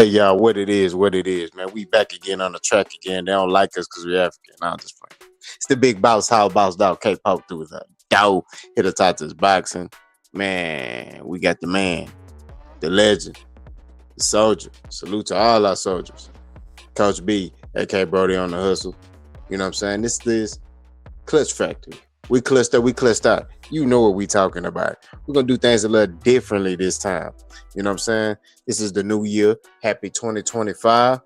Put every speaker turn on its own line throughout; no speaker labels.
Hey, y'all, what it is, man. We back again on the track again. They don't like us because we're African. Nah, I'm just playing. It's the big boss, how boss dog, K Poke through with a dough. Hit the top to his boxing. Man, we got the man, the legend, the soldier. Salute to all our soldiers. Coach B, aka Brody on the hustle. You know what I'm saying? This is Clutch Factory. We clutched up, we clutched out. You know what we talking about. We're gonna do things a little differently this time. You know what I'm saying? This is the new year. Happy 2025.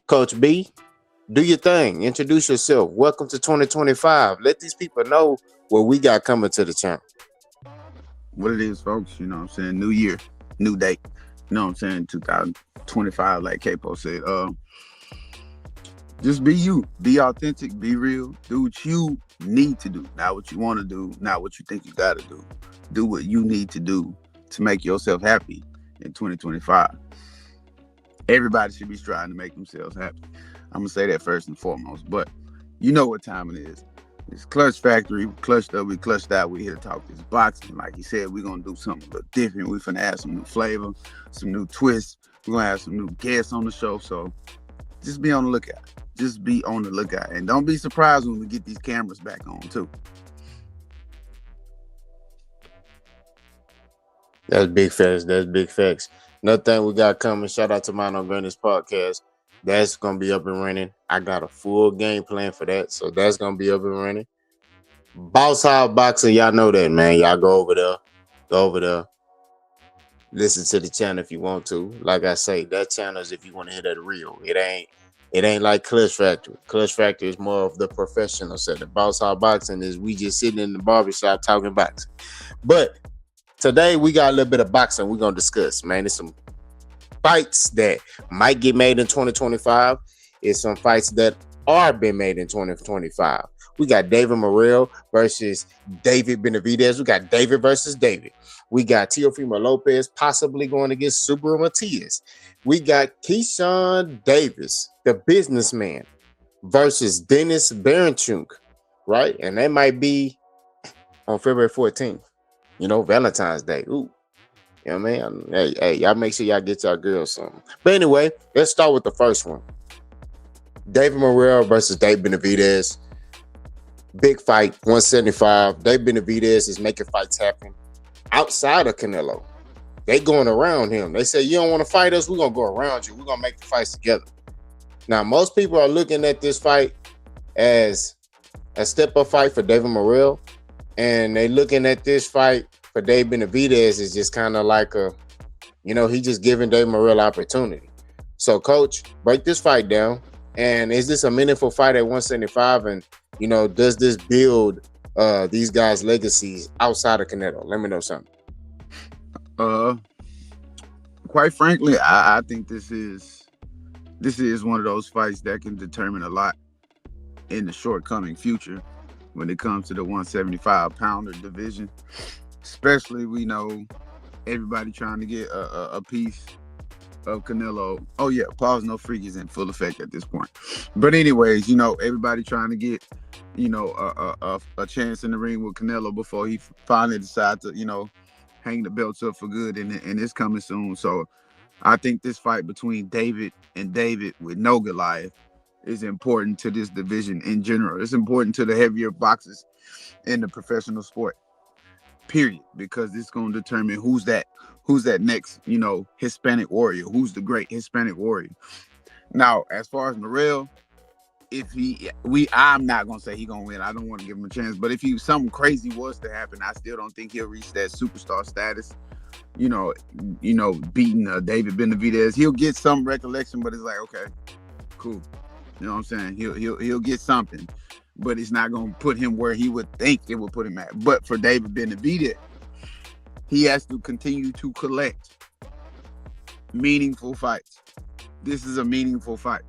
Coach B, do your thing. Introduce yourself. Welcome to 2025. Let these people know what we got coming to the channel.
What it is, folks, you know what I'm saying? New year, new date. You know what I'm saying? 2025, like Capo said. Just be you. Be authentic. Be real. Do what you need to do. Not what you want to do. Not what you think you got to do. Do what you need to do to make yourself happy in 2025. Everybody should be striving to make themselves happy. I'm going to say that first and foremost. But you know what time it is. It's Clutch Factory. We clutched up. We clutched out. We here to talk this boxing. Like he said, we're going to do something a little different. We're finna add some new flavor, some new twists. We're going to have some new guests on the show. So just be on the lookout. Just be on the lookout. And don't be surprised when we get these cameras back on, too.
That's big facts. That's big facts. Another thing we got coming. Shout out to Mine on Granny's podcast. That's gonna be up and running. I got a full game plan for that, so that's gonna be up and running. Boss Hog Boxing, y'all know that, man. Y'all go over there, listen to the channel if you want to. Like I say, that channel is if you want to hear that real. It ain't like Clutch Factory. Clutch Factory is more of the professional set. The Boss Hog Boxing is we just sitting in the barbershop talking boxing. But today we got a little bit of boxing we're gonna discuss, man. It's some fights that might get made in 2025. It's some fights that are being made in 2025. We got David Morell versus David Benavides. We got David versus David. We got Teofimo Lopez possibly going against Subaru Matias. We got Keyshawn Davis, the businessman, versus Dennis Baranchuk, right? And that might be on February 14th. You know, Valentine's Day. Ooh. You know what I mean? Hey, y'all make sure y'all get y'all girls something. But anyway, let's start with the first one. David Morell versus Dave Benavides. Big fight, 175. Dave Benavides is making fights happen outside of Canelo. They going around him. They say, you don't want to fight us? We're going to go around you. We're going to make the fights together. Now, most people are looking at this fight as a step-up fight for David Morell. And they looking at this fight for Dave Benavides is just kind of like he just giving Dave Morell opportunity. So, Coach, break this fight down. And is this a meaningful fight at 175? And, does this build these guys' legacies outside of Canelo? Let me know something.
Quite frankly, I think this is one of those fights that can determine a lot in the short-coming future when it comes to the 175-pounder division. Especially, we know everybody trying to get a piece of Canelo. Oh, yeah, pause, no freak is in full effect at this point. But anyways, everybody trying to get, a chance in the ring with Canelo before he finally decides to, hang the belts up for good. And it's coming soon. So I think this fight between David and David with no Goliath is important to this division in general. It's important to the heavier boxers in the professional sport. Period, because it's going to determine who's that next, Hispanic warrior, who's the great Hispanic warrior. Now, as far as Morell, I'm not going to say he's going to win. I don't want to give him a chance, but if something crazy was to happen, I still don't think he'll reach that superstar status, beating David Benavides. He'll get some recollection, but it's like, okay, cool. You know what I'm saying? He'll get something, but it's not going to put him where he would think it would put him at. But for David Benavides, he has to continue to collect meaningful fights. This is a meaningful fight.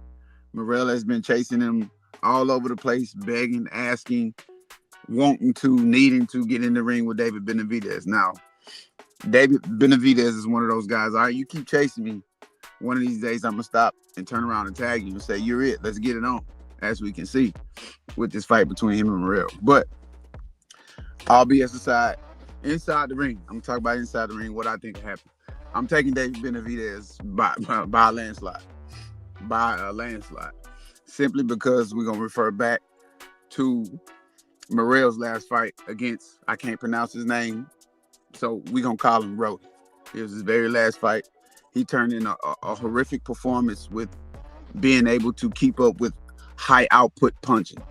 Morell has been chasing him all over the place, begging, asking, wanting to, needing to get in the ring with David Benavides. Now, David Benavides is one of those guys, all right, you keep chasing me. One of these days, I'm going to stop and turn around and tag you and say, you're it. Let's get it on, as we can see with this fight between him and Morell. But all BS aside, inside the ring, I'm going to talk about inside the ring, what I think happened. I'm taking David Benavides by a landslide. By a landslide. Simply because we're gonna refer back to Morell's last fight against, I can't pronounce his name, so we're gonna call him Rody. It was his very last fight. He turned in a horrific performance with being able to keep up with high output punching.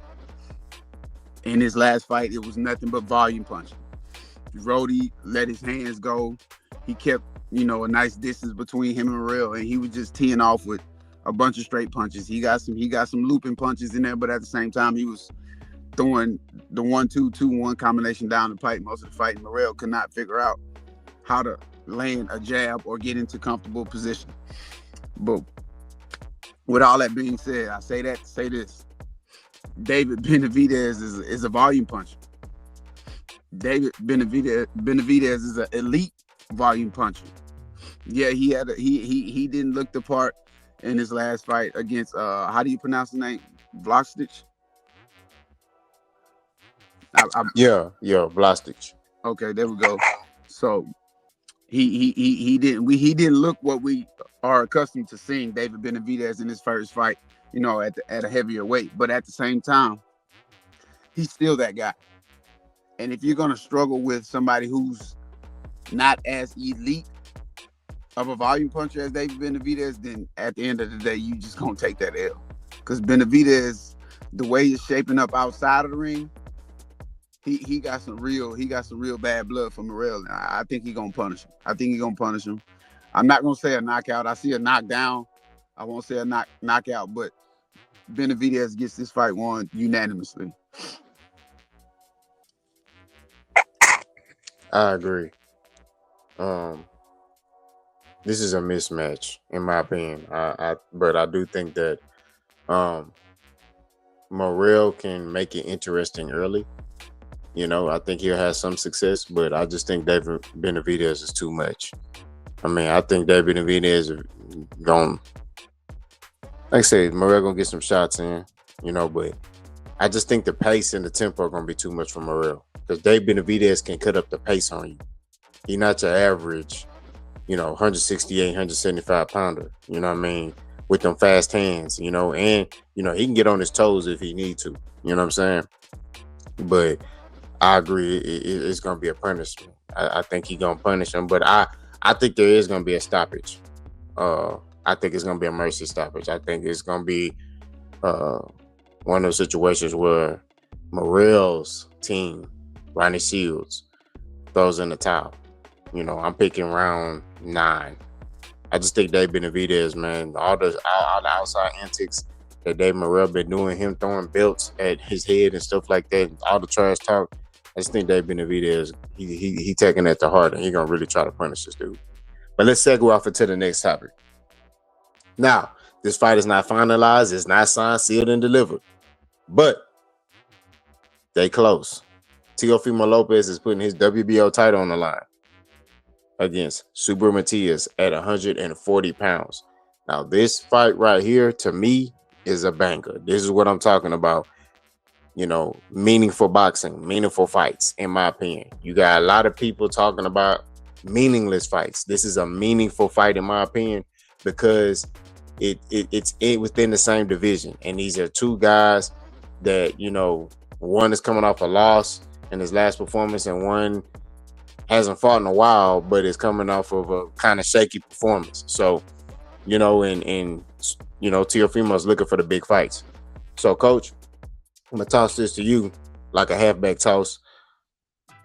In his last fight, it was nothing but volume punching. Rody let his hands go. He kept, a nice distance between him and Morell, and he was just teeing off with a bunch of straight punches. He got some looping punches in there, but at the same time, he was throwing the 1-2-2-1 combination down the pipe most of the fight. Morell could not figure out how to land a jab or get into comfortable position. But with all that being said, I say that to say this. David Benavides is a volume puncher. David Benavides is an elite volume puncher. Yeah, he didn't look the part in his last fight against how do you pronounce the name? Vlasic?
Yeah, Vlastich.
Okay, there we go. So he didn't look what we are accustomed to seeing David Benavides in his first fight, at a heavier weight. But at the same time, he's still that guy. And if you're gonna struggle with somebody who's not as elite of a volume puncher as David Benavides, then at the end of the day, you just gonna take that L. Because Benavides, the way he's shaping up outside of the ring, he got some real bad blood from Morell. I think he's gonna punish him. I'm not gonna say a knockout. I see a knockdown. I won't say a knockout, but Benavides gets this fight won unanimously.
I agree. This is a mismatch in my opinion. But I do think that Morell can make it interesting early. I think he'll have some success, but I just think David Benavides is too much. I mean, I think David Benavides is going, like I said, Morell gonna get some shots in, but I just think the pace and the tempo are gonna be too much for Morell because David Benavides can cut up the pace on you. He's not your average, 168, 175 pounder. You know what I mean? With them fast hands, and he can get on his toes if he need to. You know what I'm saying? But I agree, it's gonna be a punishment. I think he's gonna punish him, but I think there is gonna be a stoppage. I think it's gonna be a mercy stoppage. I think it's gonna be one of those situations where Morell's team, Ronnie Shields, throws in the towel. I'm picking round 9. I just think Dave Benavides, man, all the outside antics that Dave Morell been doing, him throwing belts at his head and stuff like that, all the trash talk. I just think Dave Benavides, he taking that to heart, and he gonna really try to punish this dude. But let's segue off into the next topic. Now, this fight is not finalized, it's not signed, sealed, and delivered, but they close. Teofimo Lopez is putting his WBO title on the line against Super Matias at 140 pounds. Now, this fight right here, to me, is a banger. This is what I'm talking about. Meaningful boxing, meaningful fights, in my opinion. You got a lot of people talking about meaningless fights. This is a meaningful fight, in my opinion, because it's within the same division. And these are two guys that, one is coming off a loss in his last performance, and one hasn't fought in a while, but is coming off of a kind of shaky performance. So, Teofimo's looking for the big fights. So, Coach, I'm going to toss this to you like a halfback toss.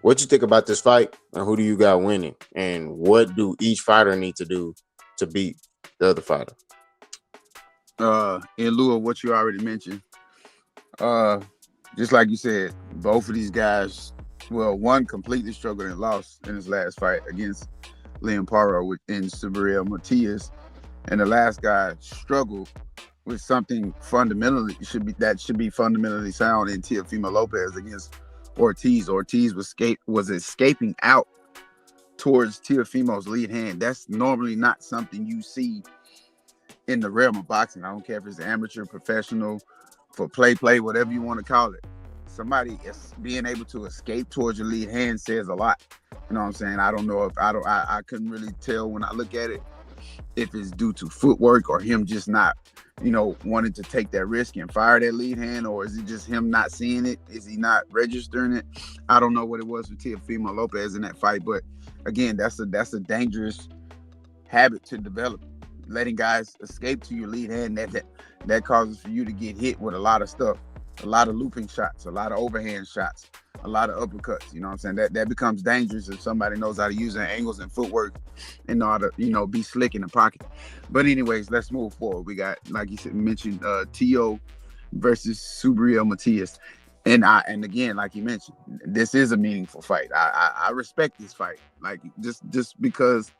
What you think about this fight, and who do you got winning? And what do each fighter need to do to beat the other fighter?
In lieu of what you already mentioned, just like you said, both of these guys, one completely struggled and lost in his last fight against Liam Paro in Subriel Matias, and the last guy struggled with something should be fundamentally sound in Teofimo Lopez against Ortiz. Ortiz was escaping out towards Teofimo's lead hand. That's normally not something you see in the realm of boxing. I don't care if it's amateur, professional, for play, whatever you want to call it. somebody is being able to escape towards your lead hand says a lot. You know what I'm saying? I don't know if I couldn't really tell when I look at it if it's due to footwork or him just not, wanting to take that risk and fire that lead hand, or is it just him not seeing it? Is he not registering it? I don't know what it was with Teofimo Lopez in that fight, but again, that's a dangerous habit to develop. Letting guys escape to your lead hand, that causes for you to get hit with a lot of stuff, a lot of looping shots, a lot of overhand shots, a lot of uppercuts. You know what I'm saying? That becomes dangerous if somebody knows how to use their angles and footwork and know how to, be slick in the pocket. But anyways, let's move forward. We got, like you said, mentioned T.O. versus Subriel Matias. And again, like you mentioned, this is a meaningful fight. I respect this fight. Like just because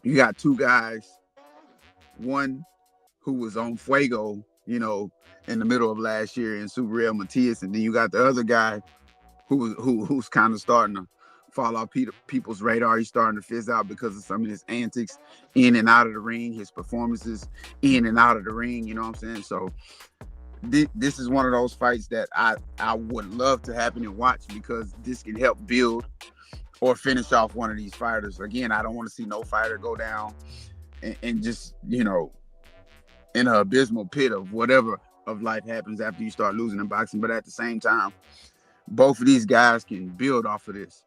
you got two guys, one who was on fuego, in the middle of last year in Subriel Matias, and then you got the other guy who's kind of starting to fall off people's radar. He's starting to fizz out because of some of his antics in and out of the ring, his performances in and out of the ring. You know what I'm saying? So this is one of those fights that I would love to happen and watch, because this can help build or finish off one of these fighters. Again, I don't want to see no fighter go down and just, in an abysmal pit of whatever of life happens after you start losing in boxing. But at the same time, both of these guys can build off of this.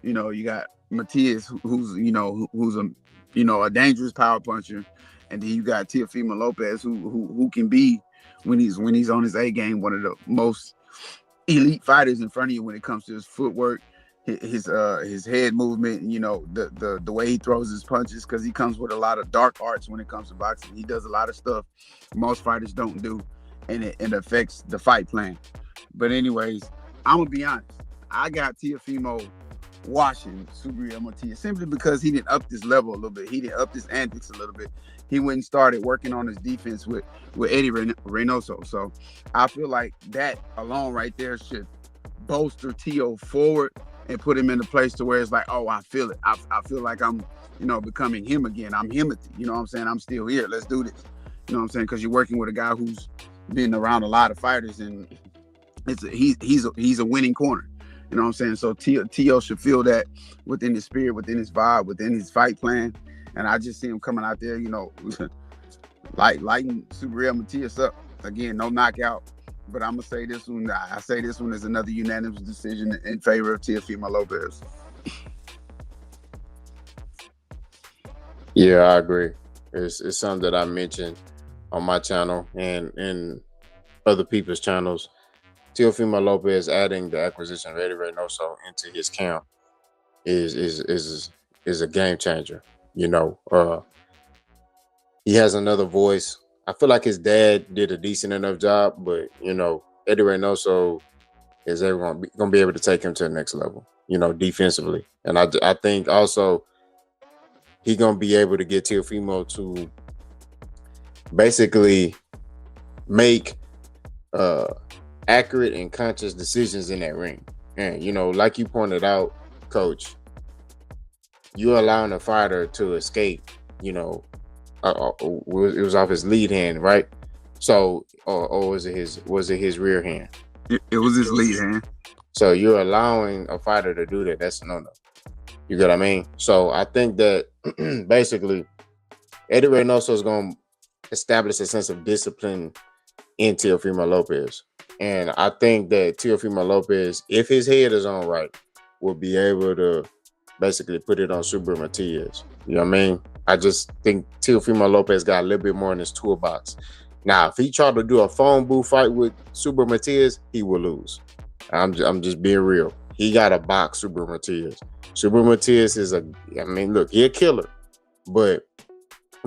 You got Matias, who's a dangerous power puncher, and then you got Teofimo Lopez, who can be, when he's on his A game, one of the most elite fighters in front of you when it comes to his footwork, his head movement, the way he throws his punches, because he comes with a lot of dark arts when it comes to boxing. He does a lot of stuff most fighters don't do, and it affects the fight plan. But anyways, I'm gonna be honest. I got Teofimo washing Subriel Matias simply because he didn't up this level a little bit. He didn't up his antics a little bit. He went and started working on his defense with Eddie Reynoso. So I feel like that alone right there should bolster Tio forward and put him in a place to where it's like, oh, I feel it. I feel like I'm, becoming him again. I'm him. You know what I'm saying? I'm still here. Let's do this. You know what I'm saying? Because you're working with a guy who's been around a lot of fighters, and he's a winning corner. You know what I'm saying? So T.O. should feel that within his spirit, within his vibe, within his fight plan. And I just see him coming out there, lighting Subriel Matias up. Again, no knockout. But I'm going to say this one. I say this one is another unanimous decision in favor of Teofimo Lopez.
Yeah, I agree. It's something that I mentioned on my channel and in other people's channels. Teofimo Lopez adding the acquisition of Eddie Reynoso into his camp is a game changer. He has another voice. I feel like his dad did a decent enough job, but Eddie Reynoso is everyone gonna be able to take him to the next level, defensively. And I think also he gonna be able to get Teofimo to basically make accurate and conscious decisions in that ring. And like you pointed out, Coach, you're allowing a fighter to escape. It was off his lead hand, right? So, or was it his rear hand?
It was his lead hand.
So you're allowing a fighter to do that. That's no. You get what I mean? So I think that basically Eddie Reynoso is going to establish a sense of discipline in Teofimo Lopez. And I think that Teofimo Lopez, if his head is on right, will be able to basically put it on Subriel Matias. You know what I mean? I just think Teofimo Lopez got a little bit more in his toolbox. Now, if he tried to do a phone booth fight with Subriel Matias, he will lose. I'm just being real. He got to box Subriel Matias. Subriel Matias is look, he a killer, but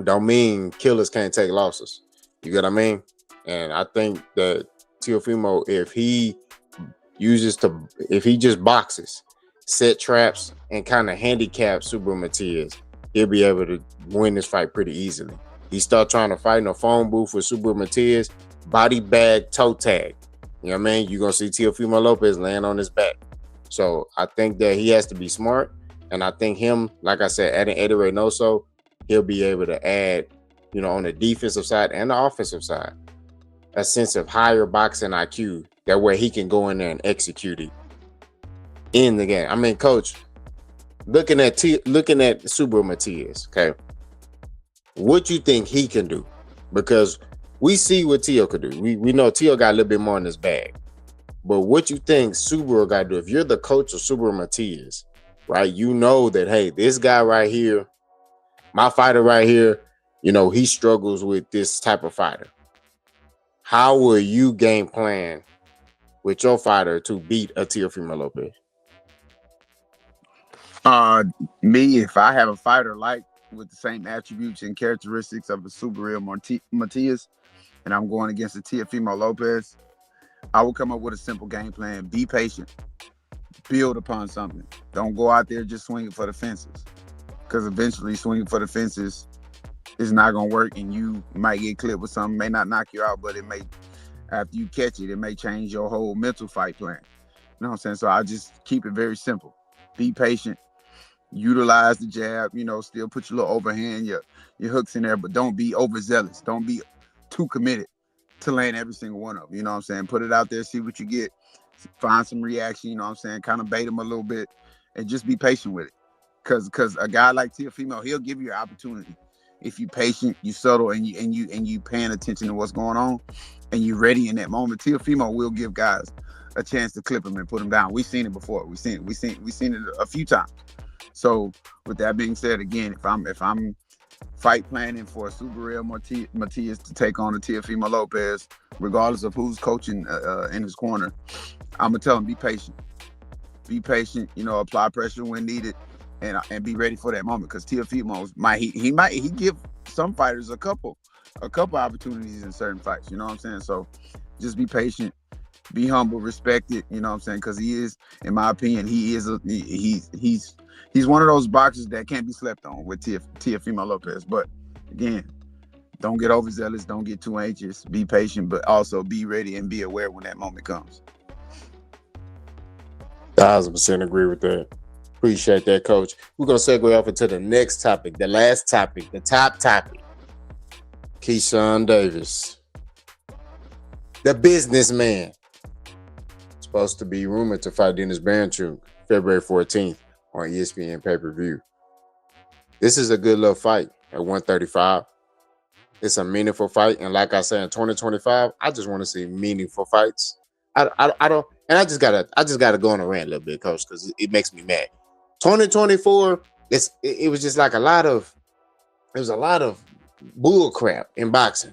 don't mean killers can't take losses. You get what I mean? And I think that Teofimo, if he just boxes, set traps, and kind of handicap Subriel Matias, he'll be able to win this fight pretty easily. He start trying to fight in a phone booth with Subriel Matias, body bag, toe tag. You know what I mean? You're going to see Teofimo Lopez laying on his back. So I think that he has to be smart. And I think him, like I said, adding Eddie Reynoso, he'll be able to add, on the defensive side and the offensive side, a sense of higher boxing IQ That way he can go in there and execute it in the game. I mean, coach, looking at Super Matias, okay, what you think he can do? Because we see what Tio could do. We know Tio got a little bit more in his bag. But what you think Subaru got to do? If you're the coach of Subaru Matias, right? You know that, hey, this guy right here, my fighter right here, he struggles with this type of fighter. How will you game plan with your fighter to beat a Teofimo Lopez?
Me, if I have a fighter like with the same attributes and characteristics of a Subaru Matias, and I'm going against a Teofimo Lopez, I will come up with a simple game plan. Be patient. Build upon something. Don't go out there just swinging for the fences, because eventually swinging for the fences is not going to work, and you might get clipped with something. May not knock you out, but it may, after you catch it, it may change your whole mental fight plan. You know what I'm saying? So I just keep it very simple. Be patient. Utilize the jab. Still put your little overhand, your hooks in there, but don't be overzealous. Don't be too committed to land every single one of them. You know what I'm saying? Put it out there, see what you get. Find some reaction, you know what I'm saying? Kind of bait them a little bit and just be patient with it. Because a guy like Teofimo, he'll give you an opportunity. If you patient, you subtle, and you paying attention to what's going on, and you ready in that moment, Teofimo will give guys a chance to clip him and put him down. We've seen it before. We've seen it a few times. So with that being said, again, if I'm fight planning for a Subaru Matias to take on a Teofimo Lopez, regardless of who's coaching in his corner, I'm gonna tell him be patient. Be patient. Apply pressure when needed, and be ready for that moment. Because Teofimo he give some fighters a couple opportunities in certain fights. You know what I'm saying? So just be patient. Be humble, respect it, you know what I'm saying? Because he is, in my opinion, he's one of those boxers that can't be slept on with Teofimo Lopez. But again, don't get overzealous, don't get too anxious, be patient, but also be ready and be aware when that moment comes.
1,000% agree with that. Appreciate that, coach. We're gonna segue off into the next topic, the last topic, the top topic. Keyshawn Davis, the businessman, supposed to be rumored to fight Dennis Bernchuk February 14th on ESPN pay-per-view. This is a good little fight at 135. It's a meaningful fight, and like I said, in 2025, I just want to see meaningful fights. I don't, and I just gotta go on a rant a little bit, coach, because it makes me mad. 2024, it was just like a lot of bull crap in boxing.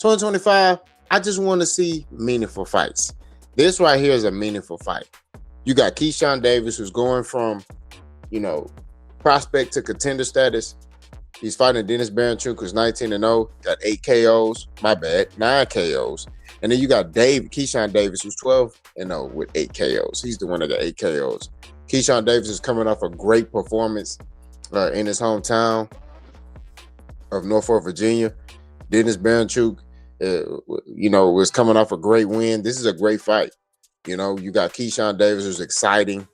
2025, I just want to see meaningful fights. This right here is a meaningful fight. You got Keyshawn Davis, who's going from, prospect to contender status. He's fighting Dennis Bernchuk, who's 19-0, got 8 KOs. My bad, 9 KOs. And then you got Keyshawn Davis, who's 12-0 with 8 KOs. He's the one that got 8 KOs. Keyshawn Davis is coming off a great performance in his hometown of Norfolk, Virginia. Dennis Bernchuk, was coming off a great win. This is a great fight. You got Keyshawn Davis, who's exciting,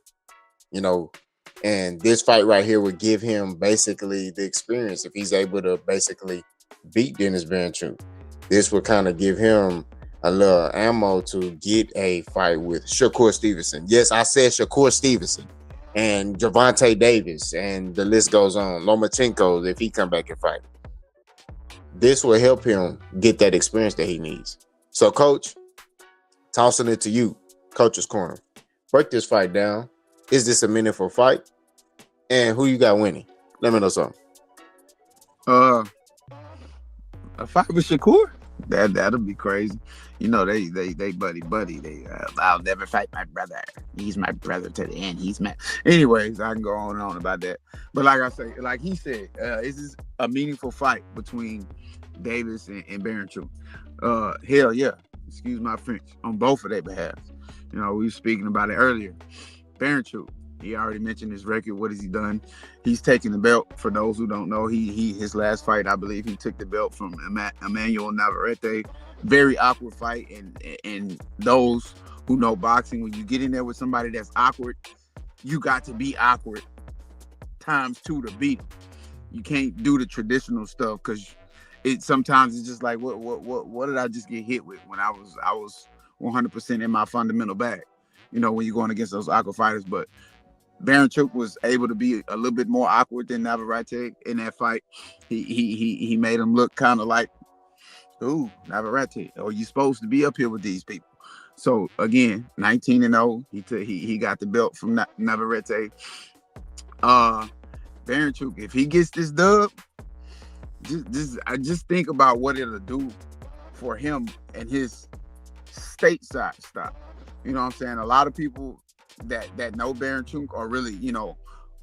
and this fight right here would give him basically the experience if he's able to basically beat Dennis Bernchuk. This would kind of give him a little ammo to get a fight with Shakur Stevenson. Yes, I said Shakur Stevenson and Gervonta Davis, and the list goes on. Lomachenko, if he come back and fight. This will help him get that experience that he needs. So, Coach, tossing it to you, Coach's Corner. Break this fight down. Is this a meaningful fight? And who you got winning? Let me know something.
A fight with Shakur? That'll be crazy. They buddy. I'll never fight my brother. He's my brother to the end. He's my. Anyways, I can go on and on about that. But like he said, is this a meaningful fight between Davis and Bernchuk? Hell yeah. Excuse my French. On both of their behalves. We were speaking about it earlier. Bernchuk, he already mentioned his record. What has he done? He's taken the belt. For those who don't know, his last fight, I believe, he took the belt from Emmanuel Navarrete. Very awkward fight, and those who know boxing, when you get in there with somebody that's awkward, you got to be awkward times 2 to beat them. You can't do the traditional stuff because sometimes it's just like what did I just get hit with when I was 100% in my fundamental bag. When you're going against those awkward fighters, but Baranchuk was able to be a little bit more awkward than Navarrete in that fight. He made him look kind of like, ooh, Navarrete, or you supposed to be up here with these people. So again, 19-0. He got the belt from Navarrete. Baranchuk, if he gets this dub, just think about what it'll do for him and his stateside stop. You know what I'm saying? A lot of people that know Baranchuk are really,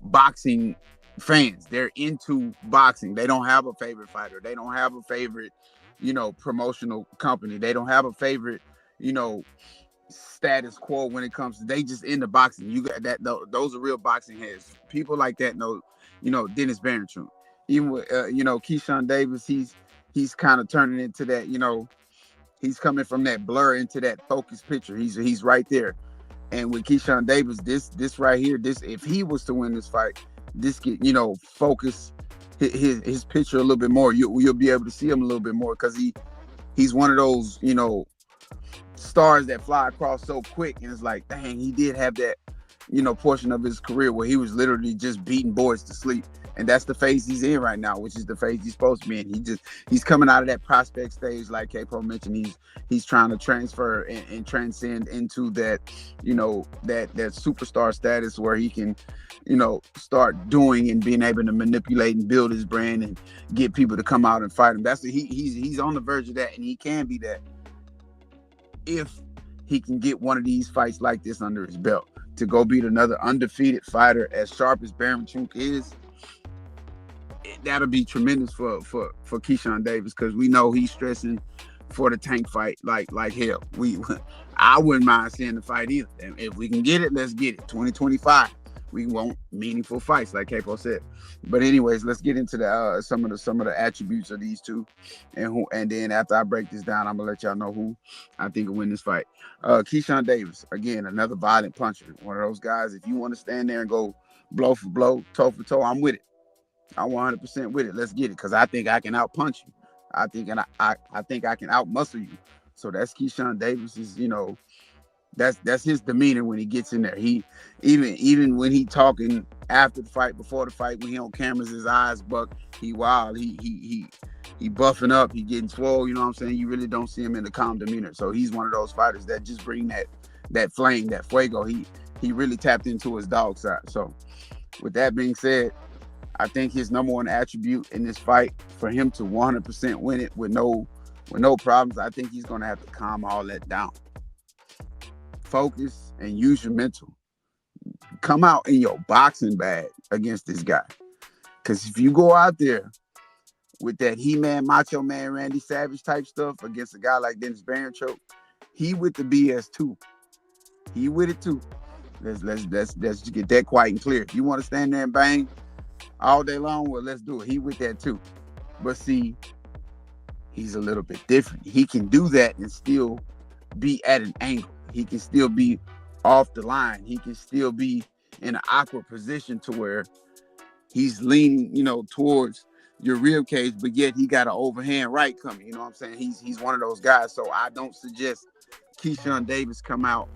boxing fans. They're into boxing. They don't have a favorite fighter. They don't have a favorite, promotional company. They don't have a favorite, you know, status quo when it comes to, they just into boxing. You got that, those are real boxing heads. People like that know, Dennis Baranchuk. Even with Keyshawn Davis, he's kind of turning into that, he's coming from that blur into that focused picture. He's right there. And with Keyshawn Davis, this right here, this, if he was to win this fight, this get, focus his picture a little bit more. You'll be able to see him a little bit more, because he's one of those, stars that fly across so quick, and it's like, dang, he did have that, portion of his career where he was literally just beating boys to sleep. And that's the phase he's in right now, which is the phase he's supposed to be in. He's coming out of that prospect stage, like K-Pro mentioned. He's trying to transfer and transcend into that, that superstar status where he can, start doing and being able to manipulate and build his brand and get people to come out and fight him. He's on the verge of that, and he can be that if he can get one of these fights like this under his belt, to go beat another undefeated fighter as sharp as Baranchuk is. That'll be tremendous for Keyshawn Davis, because we know he's stressing for the tank fight like hell. I wouldn't mind seeing the fight either. And if we can get it, let's get it. 2025, we want meaningful fights, like Capo said. But anyways, let's get into the some of the attributes of these two, and then after I break this down, I'm gonna let y'all know who I think will win this fight. Keyshawn Davis, again, another violent puncher. One of those guys, if you want to stand there and go blow for blow, toe for toe, I'm with it. I'm 100% with it. Let's get it, because I think I can outpunch you. I think I can outmuscle you. So that's Keyshawn Davis's, that's his demeanor when he gets in there. He even when he talking after the fight, before the fight, when he on cameras, his eyes buck. He wild. He buffing up. He getting swole. You know what I'm saying? You really don't see him in the calm demeanor. So he's one of those fighters that just bring that flame, that fuego. He really tapped into his dog side. So with that being said, I think his number one attribute in this fight, for him to 100% win it with no problems, I think he's going to have to calm all that down. Focus and use your mental. Come out in your boxing bag against this guy. Because if you go out there with that He-Man, Macho Man, Randy Savage type stuff against a guy like Dennis Baranchuk, he with the BS too. He with it too. Let's just get that quiet and clear. If you want to stand there and bang all day long, well, let's do it. He with that too. But see, he's a little bit different. He can do that and still be at an angle. He can still be off the line. He can still be in an awkward position to where he's leaning, towards your rib cage, but yet he got an overhand right coming. You know what I'm saying? He's one of those guys. So I don't suggest Keyshawn Davis come out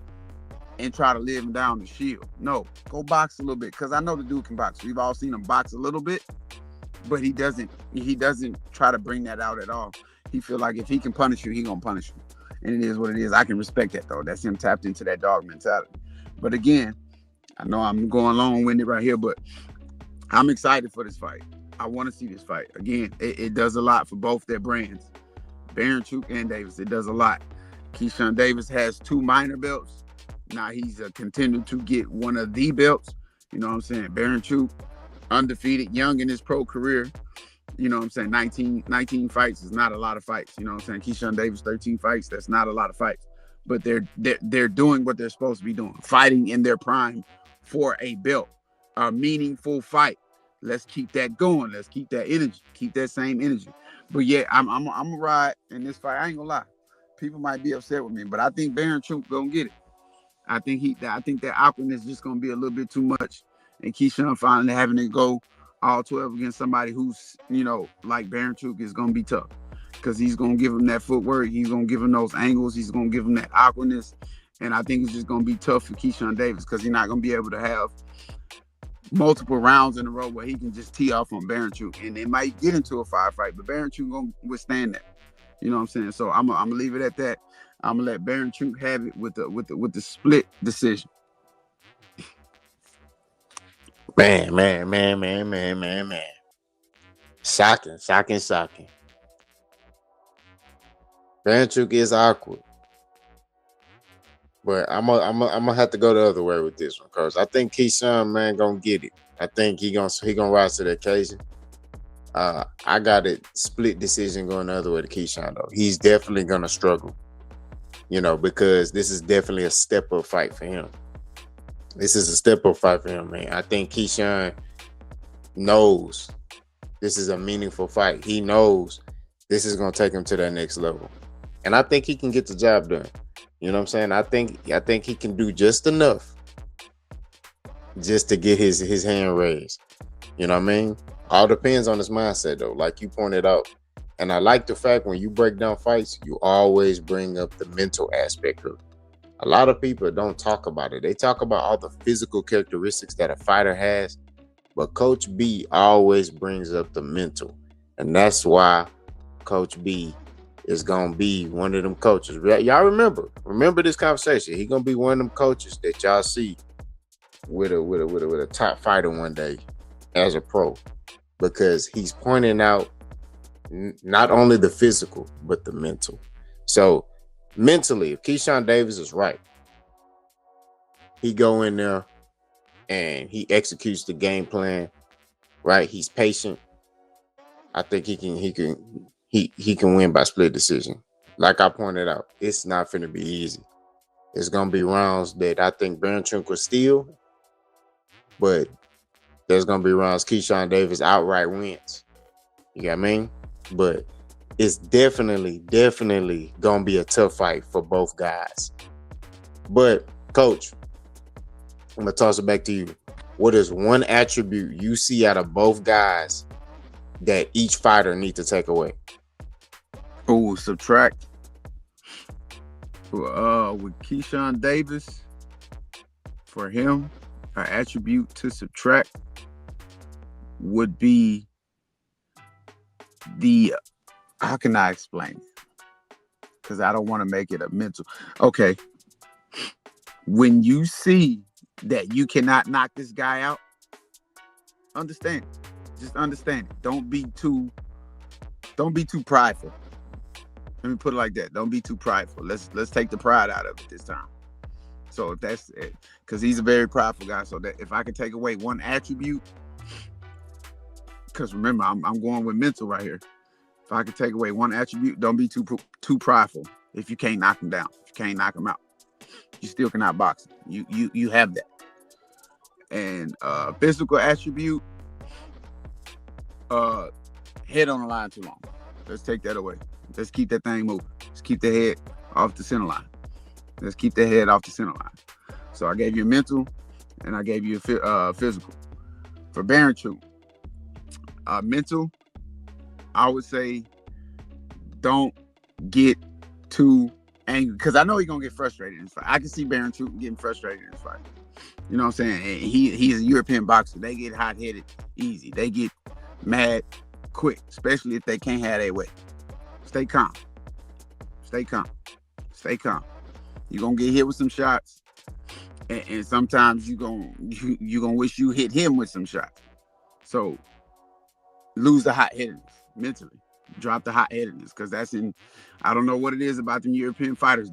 and try to live him down the shield. No, go box a little bit, because I know the dude can box. We've all seen him box a little bit, but he doesn't try to bring that out at all. He feel like if he can punish you, he gonna punish you. And it is what it is. I can respect that, though. That's him tapped into that dog mentality. But again, I know I'm going long-winded right here, but I'm excited for this fight. I want to see this fight. Again, it does a lot for both their brands, Baranchuk and Davis. It does a lot. Keyshawn Davis has 2 minor belts. Now he's a contender to get one of the belts. You know what I'm saying? Baranchuk, undefeated, young in his pro career. You know what I'm saying? 19 fights is not a lot of fights. You know what I'm saying? Keyshawn Davis, 13 fights. That's not a lot of fights. But they're doing what they're supposed to be doing, fighting in their prime for a belt, a meaningful fight. Let's keep that going. Let's keep that energy. Keep that same energy. But yeah, I'm a ride in this fight. I ain't gonna lie. People might be upset with me, but I think Baranchuk gonna get it. I think that awkwardness is just gonna be a little bit too much, and Keyshawn finally having to go all 12 against somebody who's, like Baranchuk, is gonna be tough. because he's gonna give him that footwork. He's gonna give him those angles. He's gonna give him that awkwardness. And I think it's just gonna be tough for Keyshawn Davis because he's not gonna be able to have multiple rounds in a row where he can just tee off on Baranchuk, and it might get into a firefight, but Baranchuk gonna withstand that. You know what I'm saying? So I'm gonna leave it at that. I'm gonna let Baranchuk have it with the split decision.
Man. Shocking. Baranchuk is awkward. But I'm gonna have to go the other way with this one because I think Keyshawn, man, gonna get it. I think he gonna rise to the occasion. I got it split decision going the other way to Keyshawn though. He's definitely gonna struggle, because this is definitely a step up fight for him. This is a step up fight for him, man. I think Keyshawn knows this is a meaningful fight. He knows this is gonna take him to that next level, and I think he can get the job done. You know what I'm saying? I think he can do just enough just to get his hand raised. You know what I mean? All depends on his mindset though, like you pointed out. And I like the fact when you break down fights, you always bring up the mental aspect of it. A lot of people don't talk about it. They talk about all the physical characteristics that a fighter has, but Coach B always brings up the mental. And that's why Coach B is gonna be one of them coaches. Y'all remember this conversation. He gonna be one of them coaches that y'all see with a top fighter one day as a pro, because he's pointing out not only the physical but the mental. So mentally, if Keyshawn Davis is right, he go in there and he executes the game plan. Right, he's patient. I think he can win by split decision. Like I pointed out, it's not finna be easy. It's gonna be rounds that I think Baranchuk will steal, but there's gonna be rounds Keyshawn Davis outright wins. You got me? But it's definitely gonna be a tough fight for both guys. But Coach, I'm gonna toss it back to you. What is one attribute you see out of both guys that each fighter need to take away?
Oh, subtract. With Keyshawn Davis, for him, an attribute to subtract would be how can I explain it? Because I don't want to make it a mental. Okay. When you see that you cannot knock this guy out, understand it. Just understand it. Don't be too prideful. Let me put it like that. Don't be too prideful. Let's take the pride out of it this time. So if that's it, because he's a very prideful guy. So that if I can take away one attribute, because remember, I'm going with mental right here. If I can take away one attribute, don't be too prideful. If you can't knock him down, if you can't knock him out, you still cannot box him. You have that. And physical attribute, head on the line too long. Let's take that away. Let's keep that thing moving. Let's keep the head off the center line. Let's keep the head off the center line. So I gave you a mental, and I gave you a physical. For Baranchuk, mental, I would say don't get too angry, because I know he's gonna get frustrated in this fight. I can see Baranchuk getting frustrated in this fight. You know what I'm saying? And he's a European boxer. They get hot-headed easy. They get mad quick, especially if they can't have their way. Stay calm. Stay calm. Stay calm. You're gonna get hit with some shots, and sometimes you're gonna wish you hit him with some shots. So lose the hot-headedness mentally. Drop the hot-headedness, because I don't know what it is about them European fighters.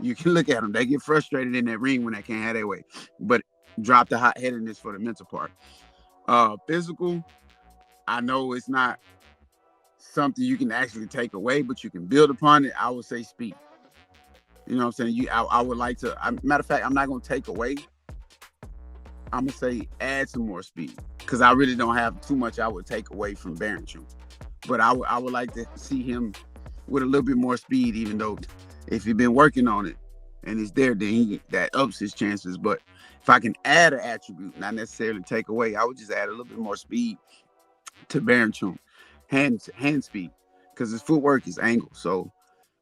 You can look at them. They get frustrated in that ring when they can't have their way. But drop the hot-headedness for the mental part. Physical, I know it's not something you can actually take away, but you can build upon it. I would say speed. You know what I'm saying? I would like to. Matter of fact, I'm not going to take away. I'm going to say add some more speed, because I really don't have too much I would take away from Baranchuk. But I would like to see him with a little bit more speed, even though if he's been working on it and it's there, then that ups his chances. But if I can add an attribute, not necessarily take away, I would just add a little bit more speed to Baranchuk. Hand speed. because his footwork is angle. So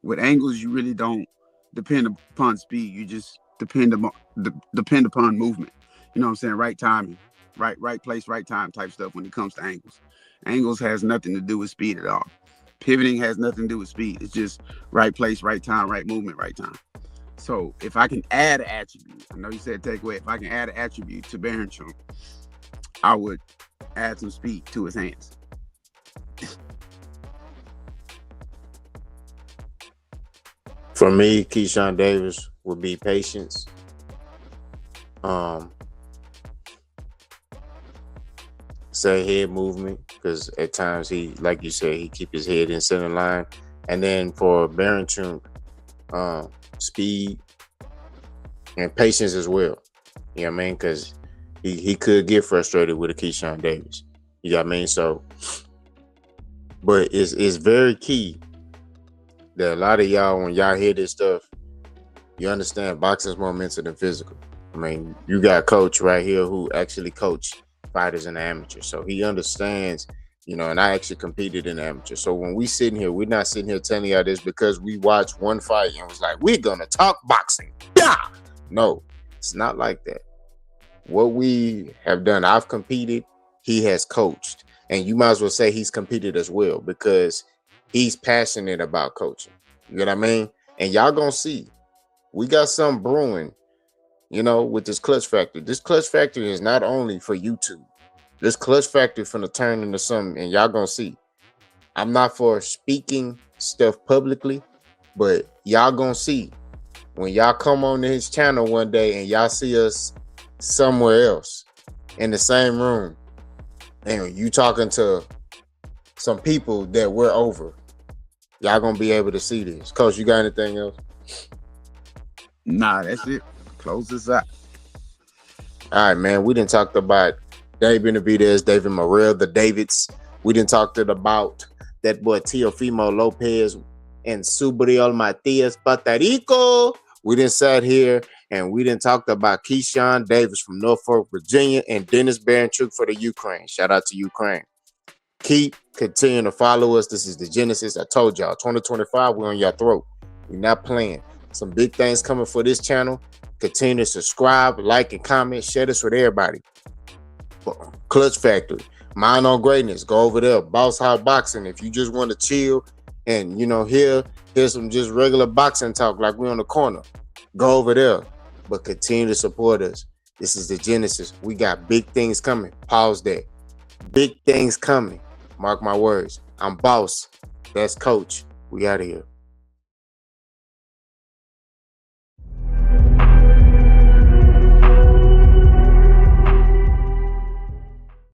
with angles, you really don't depend upon speed. You just depend upon movement. You know what I'm saying? Right timing, right place, right time type stuff when it comes to angles. Angles has nothing to do with speed at all. Pivoting has nothing to do with speed. It's just right place, right time, right movement, right time. So if I can add an attribute, I know you said take away. If I can add an attribute to Baron, I would add some speed to his hands.
For me, Keyshawn Davis would be patience. Um, say head movement, because at times he, like you said, he keep his head in center line. And then for Barrington, speed and patience as well. You know what I mean? Because he could get frustrated with a Keyshawn Davis. You know what I mean? So, but it's very key that a lot of y'all, when y'all hear this stuff, you understand boxing's more mental than physical. I mean, you got a coach right here who actually coached fighters in the amateur. So he understands, and I actually competed in the amateur. So when we sitting here, we're not sitting here telling y'all this because we watched one fight and was like, we're going to talk boxing. Yeah. No, it's not like that. What we have done, I've competed, he has coached. And you might as well say he's competed as well because he's passionate about coaching. You know what I mean? And y'all going to see. We got something brewing, with this clutch factor. This clutch factor is not only for YouTube. This clutch factor finna turn into something, and y'all gonna see. I'm not for speaking stuff publicly, but y'all gonna see when y'all come on to his channel one day and y'all see us somewhere else in the same room, and you talking to some people that we're over. Y'all gonna be able to see this. Coach, you got anything else?
Nah, that's it. Close this out.
All right, man. We didn't talk about Dave Benavides, David Morell, the Davids. We didn't talk about that boy Teofimo Lopez and Subriel Matias Patarico. We didn't sat here and we didn't talk about Keyshawn Davis from Norfolk, Virginia, and Dennis Baranchuk for the Ukraine. Shout out to Ukraine. Keep continuing to follow us. This is the Genesis. I told y'all, 2025, we're on your throat. We're not playing. Some big things coming for this channel. Continue to subscribe, like, and comment. Share this with everybody. Clutch Factory. Mind on Greatness. Go over there. Boss Hog Boxing. If you just want to chill and, hear some just regular boxing talk like we're on the corner, go over there. But continue to support us. This is the Genesis. We got big things coming. Pause that. Big things coming. Mark my words. I'm Boss. That's Coach. We out of here.